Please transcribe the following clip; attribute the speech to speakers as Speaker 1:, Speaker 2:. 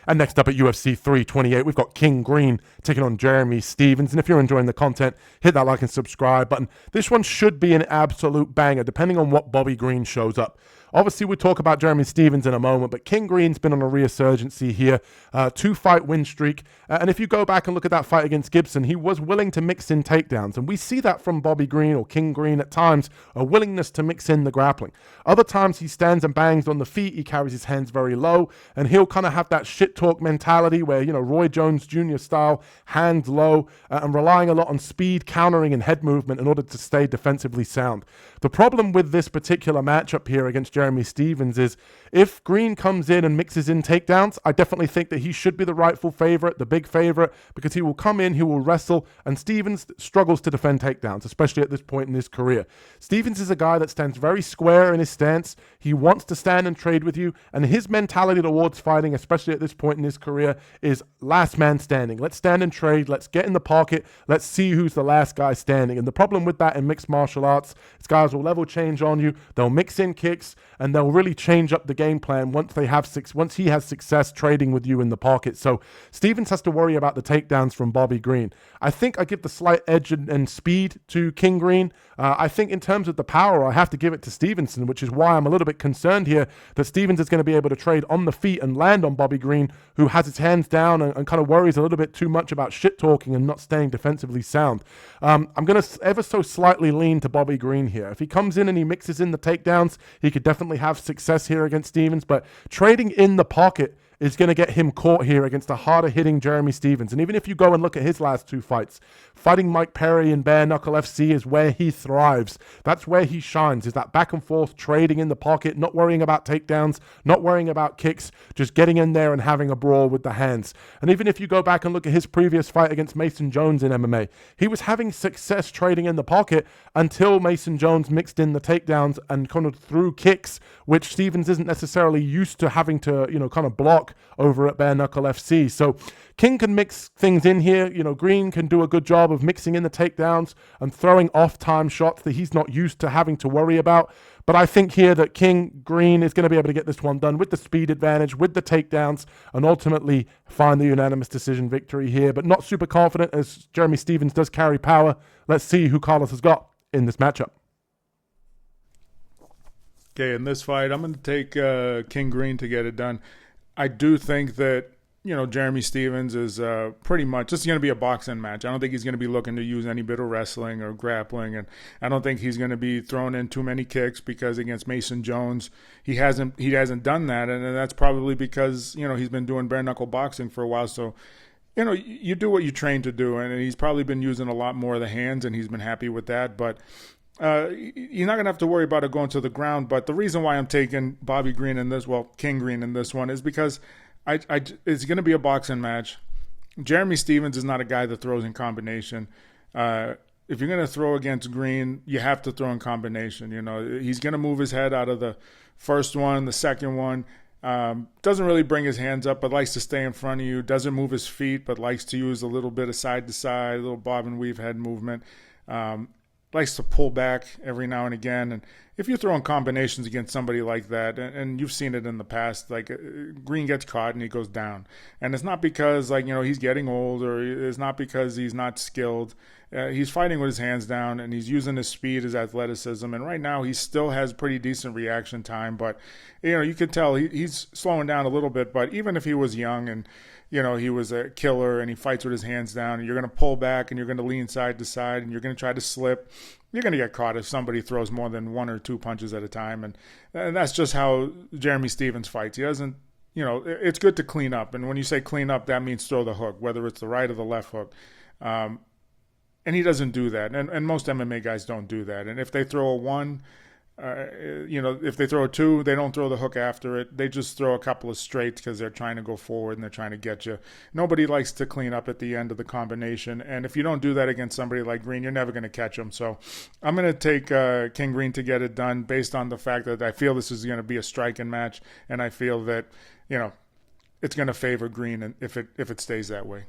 Speaker 1: And next up at UFC 328, we've got King Green taking on Jeremy Stephens. And if you're enjoying the content, hit that like and subscribe button. This one should be an absolute banger, depending on what Bobby Green shows up. Obviously, we'll talk about Jeremy Stephens in a moment, but King Green's been on a resurgency here, 2-fight win streak. And if you go back and look at that fight against Gibson, he was willing to mix in takedowns. And we see that from Bobby Green or King Green at times, a willingness to mix in the grappling. Other times he stands and bangs on the feet, he carries his hands very low, and he'll kind of have that shit talk mentality where, Roy Jones Jr. style, hands low, and relying a lot on speed, countering, and head movement in order to stay defensively sound. The problem with this particular matchup here against Jeremy Stephens is if Green comes in and mixes in takedowns, I definitely think that he should be the rightful favorite, the big favorite, because he will come in, he will wrestle, and Stephens struggles to defend takedowns, especially at this point in his career. Stephens is a guy that stands very square in his stance. He wants to stand and trade with you, and his mentality towards fighting, especially at this point in his career, is last man standing. Let's stand and trade. Let's get in the pocket. Let's see who's the last guy standing. And the problem with that in mixed martial arts is guys will level change on you. They'll mix in kicks, and they'll really change up the game plan once he has success trading with you in the pocket. So Stephens has to worry about the takedowns from Bobby Green. I think I give the slight edge and speed to King Green. I think in terms of the power, I have to give it to Stevenson, which is why I'm a little bit concerned here that Stephens is going to be able to trade on the feet and land on Bobby Green, who has his hands down and kind of worries a little bit too much about shit talking and not staying defensively sound. I'm going to ever so slightly lean to Bobby Green here. If he comes in and he mixes in the takedowns, he could definitely have success here against Stephens, but trading in the pocket is going to get him caught here against a harder hitting Jeremy Stephens. And even if you go and look at his last two fights, fighting Mike Perry in Bare Knuckle FC is where he thrives. That's where he shines, is that back and forth trading in the pocket, not worrying about takedowns, not worrying about kicks, just getting in there and having a brawl with the hands. And even if you go back and look at his previous fight against Mason Jones in MMA, he was having success trading in the pocket until Mason Jones mixed in the takedowns and kind of threw kicks, which Stephens isn't necessarily used to having to, kind of block over at Bare Knuckle FC. So King can mix things in here. Green can do a good job of mixing in the takedowns and throwing off-time shots that he's not used to having to worry about. But I think here that King Green is going to be able to get this one done with the speed advantage, with the takedowns, and ultimately find the unanimous decision victory here. But not super confident as Jeremy Stephens does carry power. Let's see who Carlos has got in this matchup.
Speaker 2: Okay, in this fight, I'm going to take King Green to get it done. I do think that, Jeremy Stephens is pretty much, this is going to be a boxing match. I don't think he's going to be looking to use any bit of wrestling or grappling, and I don't think he's going to be throwing in too many kicks because against Mason Jones, he hasn't done that, and that's probably because, he's been doing bare knuckle boxing for a while, so you do what you train to do, and he's probably been using a lot more of the hands, and he's been happy with that, but you're not going to have to worry about it going to the ground. But the reason why I'm taking Bobby Green in this, King Green in this one, is because it's going to be a boxing match. Jeremy Stephens is not a guy that throws in combination. If you're going to throw against Green, you have to throw in combination. He's going to move his head out of the first one, the second one. Doesn't really bring his hands up, but likes to stay in front of you. Doesn't move his feet, but likes to use a little bit of side to side, a little bob and weave head movement. Likes to pull back every now and again. And if you're throwing combinations against somebody like that, and you've seen it in the past, like Green gets caught and he goes down. And it's not because he's getting old, or it's not because he's not skilled. He's fighting with his hands down, and he's using his speed, his athleticism. And right now he still has pretty decent reaction time. But, you can tell he's slowing down a little bit. But even if he was young and, he was a killer and he fights with his hands down, and you're going to pull back and you're going to lean side to side and you're going to try to slip, you're going to get caught if somebody throws more than one or two punches at a time. And that's just how Jeremy Stephens fights. He doesn't, it's good to clean up. And when you say clean up, that means throw the hook, whether it's the right or the left hook. And he doesn't do that. And most MMA guys don't do that. And if they throw a one, if they throw a two, they don't throw the hook after it. They just throw a couple of straights because they're trying to go forward and they're trying to get you. Nobody likes to clean up at the end of the combination. And if you don't do that against somebody like Green, you're never going to catch him. So I'm going to take King Green to get it done based on the fact that I feel this is going to be a striking match. And I feel that, it's going to favor Green if it stays that way.